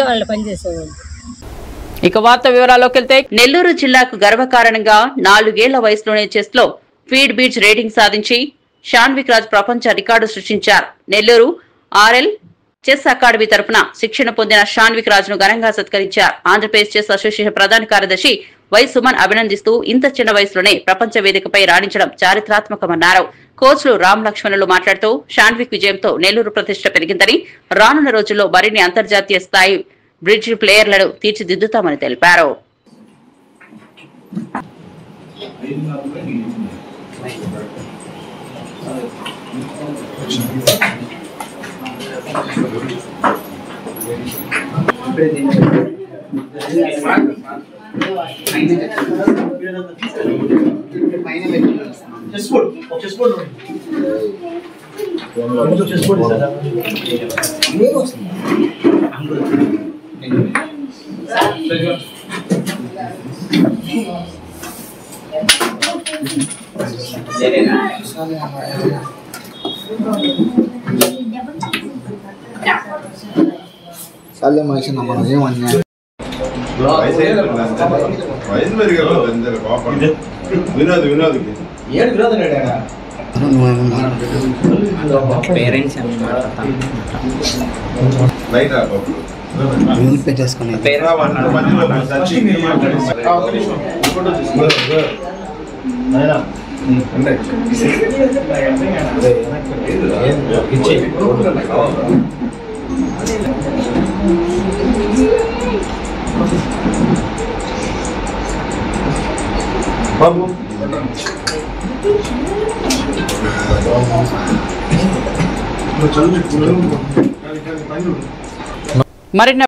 వాళ్ళు పనిచేసేవాళ్ళు. ఇక వార్త వివరాల్లోకి వెళ్తే నెల్లూరు జిల్లాకు గర్వకారణంగా 4 ఏళ్ల వయసులోనే చెస్ లో ఫీడ్ బీచ్ రేటింగ్ సాధించి షాన్విక్ రాజ్ ప్రపంచ రికార్డు సృష్టించారు. నెల్లూరు ఆర్ఎల్ చెస్ అకాడమీ తరఫున శిక్షణ పొందిన షాన్విక్ రాజ్ ను ఘనంగా సత్కరించారు. ఆంధ్రప్రదేశ్ చెస్ అసోసియేషన్ ప్రధాన కార్యదర్శి వై సుమన్ అభినందిస్తూ ఇంత చిన్న వయసులోనే ప్రపంచ వేదికపై రాణించడం చారిత్రాత్మకమన్నారు. కోచ్లు రామ్ లక్ష్మణులు మాట్లాడుతూ షాన్విక్ విజయంతో నెల్లూరు ప్రతిష్ట పెరిగిందని, రానున్న రోజుల్లో మరిన్ని అంతర్జాతీయ స్థాయి బ్రిడ్జ్ ప్లేయర్లను తీర్చిదిద్దుతామని తెలిపారు. Sale mais na mão, né? Vai ser, vai ser melhor que o dele, papo. Vinado. Ele vinado né, cara? Parents and Right up. Mute पे చేసుకొని మరిన్ని